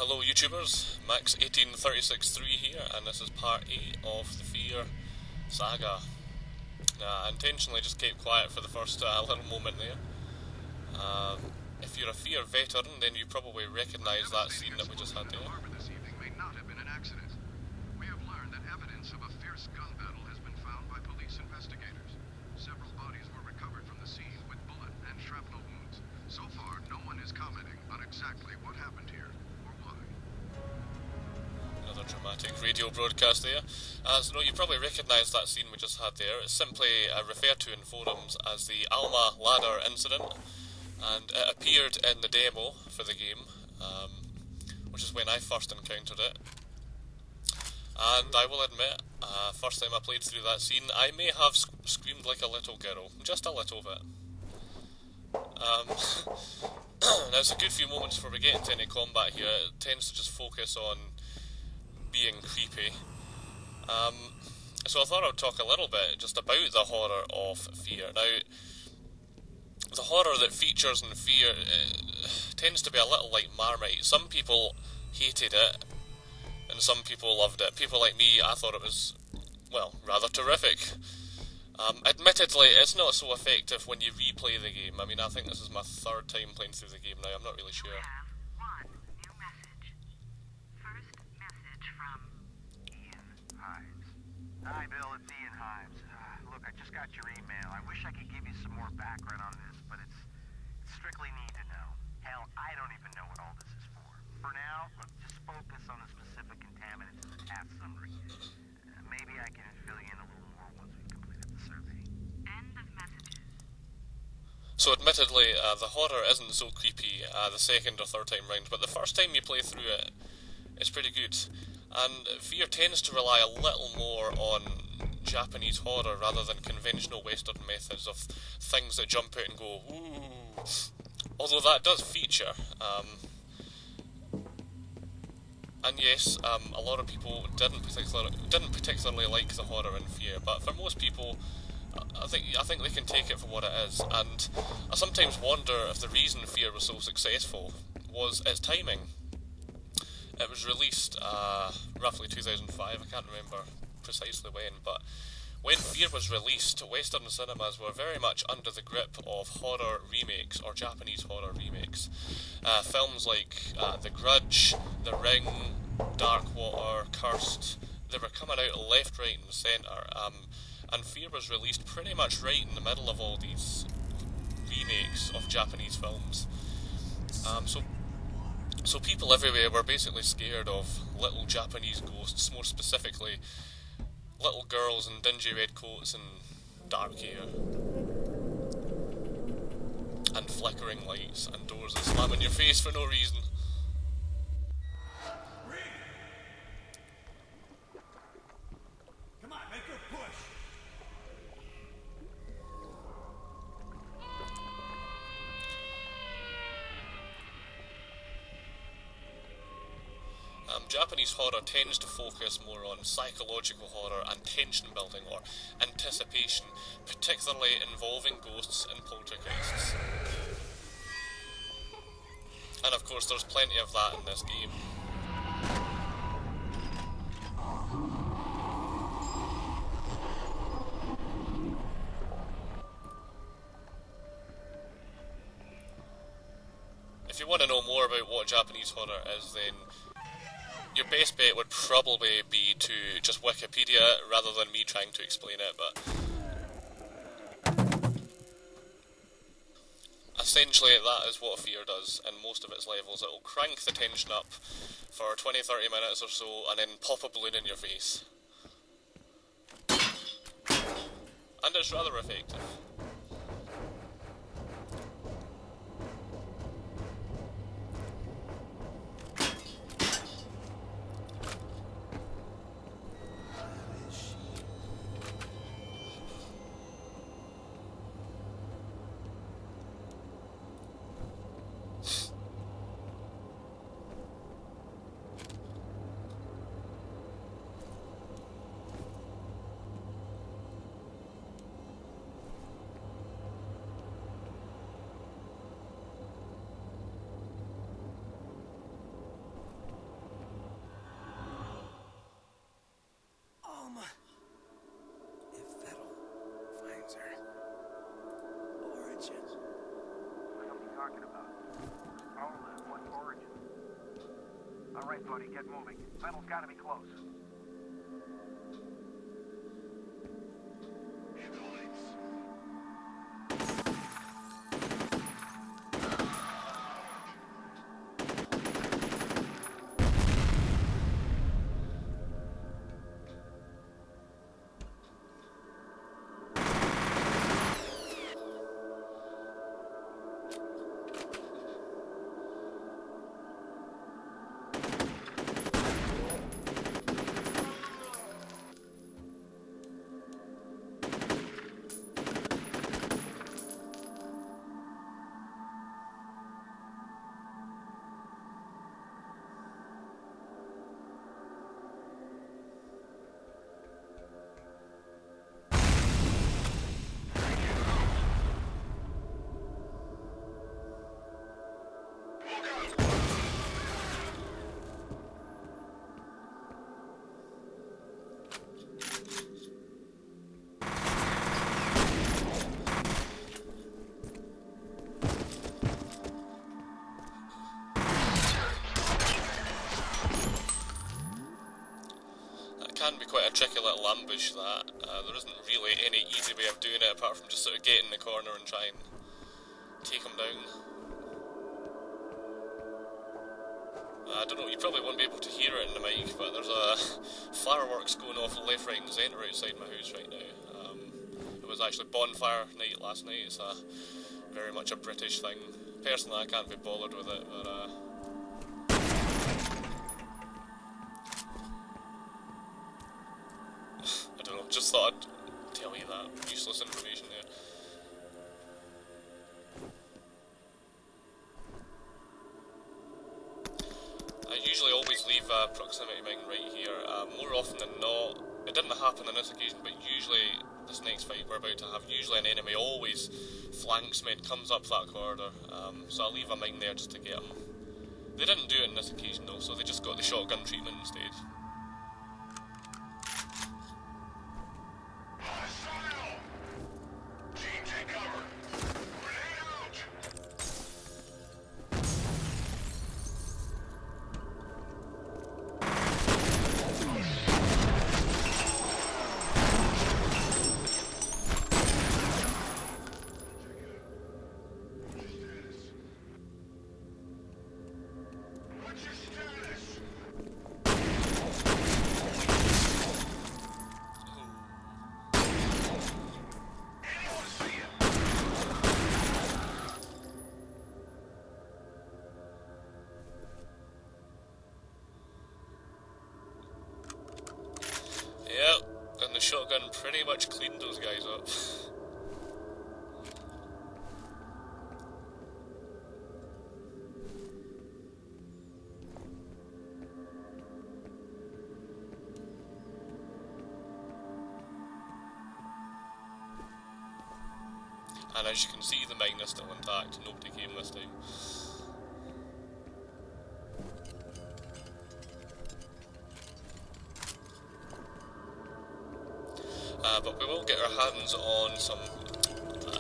Hello YouTubers, Max18363 here, and this is part 8 of the F.E.A.R saga. I intentionally just kept quiet for the first little moment there. If you're a F.E.A.R veteran, then you probably recognise that scene that we just had there. This evening may not have been an accident. We have learned that evidence of a fierce gun battle has been found by police investigators. Several bodies were recovered from the scene with bullet and shrapnel wounds. So far, no one is commenting on exactly what happened here or why. Another dramatic radio broadcast there. So you probably recognise that scene we just had there. It's simply referred to in forums as the Alma ladder incident, and it appeared in the demo for the game, which is when I first encountered it. And I will admit, first time I played through that scene, I may have screamed like a little girl, just a little bit. Now it's a good few moments before we get into any combat here. It tends to just focus on being creepy. So I thought I would talk a little bit just about the horror of F.E.A.R. Now, the horror that features in F.E.A.R tends to be a little like Marmite. Some people hated it, and some people loved it. People like me, I thought it was, well, rather terrific. Admittedly, it's not so effective when you replay the game. I mean, I think this is my third time playing through the game now, I'm not really sure. You have one new message. First message from Ian Hives. Hi, Bill, it's Ian Hives. Look, I just got your email. I wish I could give you some more background on this, but it's strictly need to know. Hell, I don't even know what all this is for. For now, look, just focus on the specific contaminants in the task summary. Maybe I can fill you in a little more once we've completed the survey. End of messages. So admittedly, the horror isn't so creepy the second or third time round, but the first time you play through it, it's pretty good. And F.E.A.R tends to rely a little more on Japanese horror rather than conventional Western methods of things that jump out and go, ooh. Although that does feature. And yes, a lot of people didn't particularly like the horror in F.E.A.R, but for most people, I think they can take it for what it is. And I sometimes wonder if the reason F.E.A.R was so successful was its timing. It was released roughly 2005, I can't remember precisely when, but when F.E.A.R was released, Western cinemas were very much under the grip of horror remakes, or Japanese horror remakes. Films like The Grudge, The Ring, Dark Water, Cursed, they were coming out left, right and centre, and F.E.A.R was released pretty much right in the middle of all these remakes of Japanese films. So people everywhere were basically scared of little Japanese ghosts, more specifically little girls in dingy red coats and dark hair, and flickering lights and doors that slam in your face for no reason. Come on, make her push. Japanese horror tends to focus more on psychological horror and tension building or anticipation, particularly involving ghosts and poltergeists. And of course there's plenty of that in this game. If you want to know more about what Japanese horror is, then your best bet would probably be to just Wikipedia rather than me trying to explain it, but essentially that is what F.E.A.R does in most of its levels. It will crank the tension up for 20-30 minutes or so and then pop a balloon in your face. And it's rather effective. All right, buddy, get moving. Metal's gotta be close. Can be quite a tricky little ambush that. There isn't really any easy way of doing it apart from just sort of get in the corner and try and take them down. I don't know, you probably won't be able to hear it in the mic, but there's a fireworks going off left, right and centre outside my house right now. It was actually bonfire night last night. It's very much a British thing. Personally, I can't be bothered with it, but I don't know, just thought I'd tell you that useless information there. I usually always leave a proximity mine right here. More often than not, it didn't happen on this occasion, but usually this next fight we're about to have, usually an enemy always flanks me and comes up that corridor. So I'll leave a mine there just to get them. They didn't do it on this occasion though, so they just got the shotgun treatment instead. The shotgun pretty much cleaned those guys up. And as you can see, the mine is still intact. Nobody came this time. But we will get our hands on some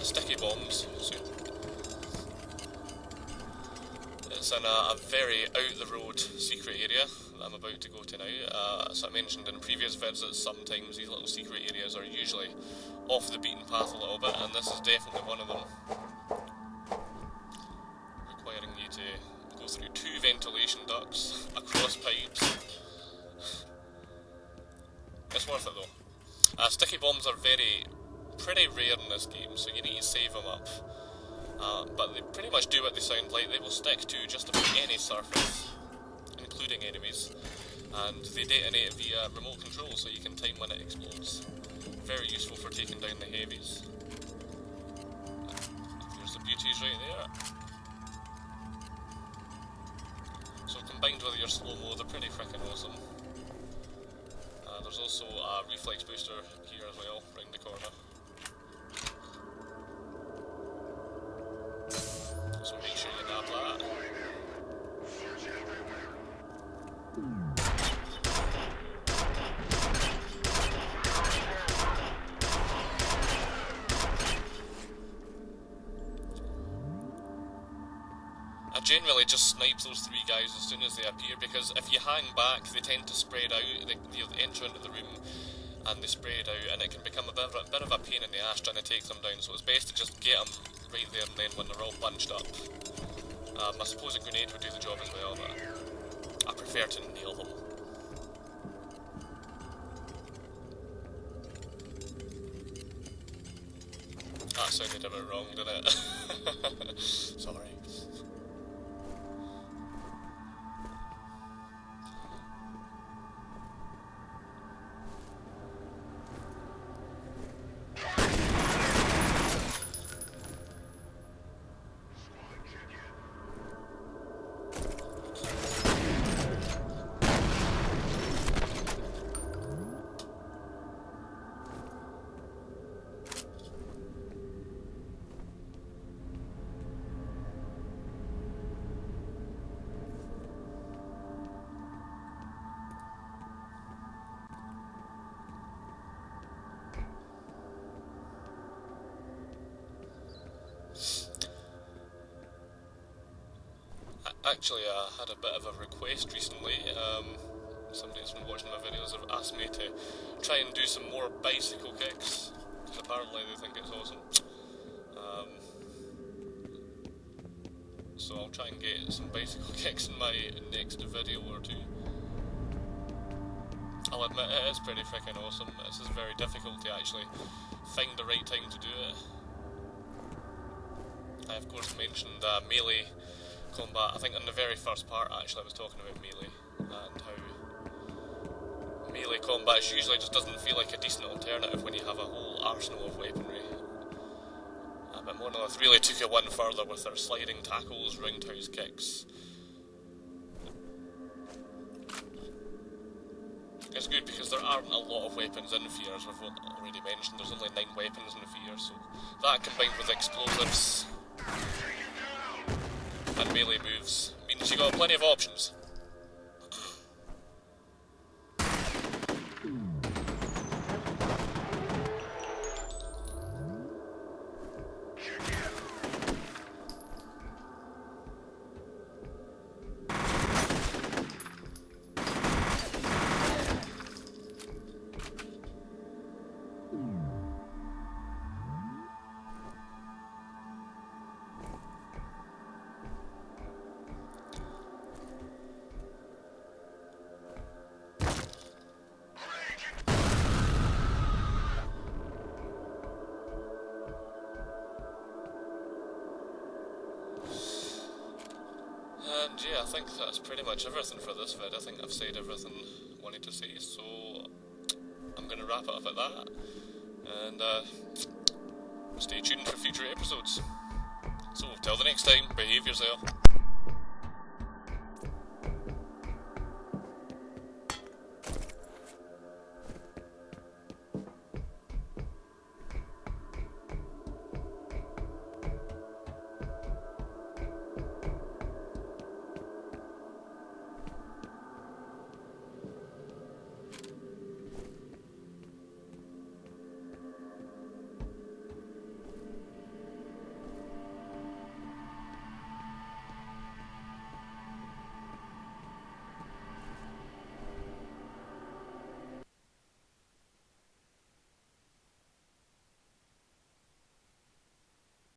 sticky bombs soon. It's in a very out-the-road secret area that I'm about to go to now. As I mentioned in previous vids, that sometimes these little secret areas are usually off the beaten path a little bit, and this is definitely one of them. Requiring you to go through 2 ventilation ducts, across pipes. It's worth it though. Sticky bombs are pretty rare in this game, so you need to save them up. But they pretty much do what they sound like. They will stick to just about any surface, including enemies. And they detonate via remote control, so you can time when it explodes. Very useful for taking down the heavies. There's the beauties right there. So combined with your slow-mo, they're pretty freaking awesome. There's also a reflex booster here as well, round the corner. So make sure you nab that. I generally just snipe those 3 guys as soon as they appear, because if you hang back, they tend to spread out, they enter into the room, and they spread out, and it can become a bit of a pain in the ass trying to take them down, so it's best to just get them right there and then when they're all bunched up. I suppose a grenade would do the job as well, but I prefer to nail them. That sounded a bit wrong, didn't it? Sorry. Actually, I had a bit of a request recently. Somebody that's been watching my videos have asked me to try and do some more bicycle kicks, because apparently they think it's awesome. So I'll try and get some bicycle kicks in my next video or 2. I'll admit it is pretty freaking awesome. This is very difficult to actually find the right time to do it. I of course mentioned melee combat. I think in the very first part actually I was talking about melee, and how melee combat usually just doesn't feel like a decent alternative when you have a whole arsenal of weaponry. But Monolith really took it one further with their sliding tackles, roundhouse kicks. It's good because there aren't a lot of weapons in F.E.A.R, as we've already mentioned. There's only 9 weapons in F.E.A.R, so that combined with explosives and melee moves means you got plenty of options. And yeah, I think that's pretty much everything for this vid. I think I've said everything I wanted to say, so I'm going to wrap it up at that. And stay tuned for future episodes. So, till the next time, behave yourself.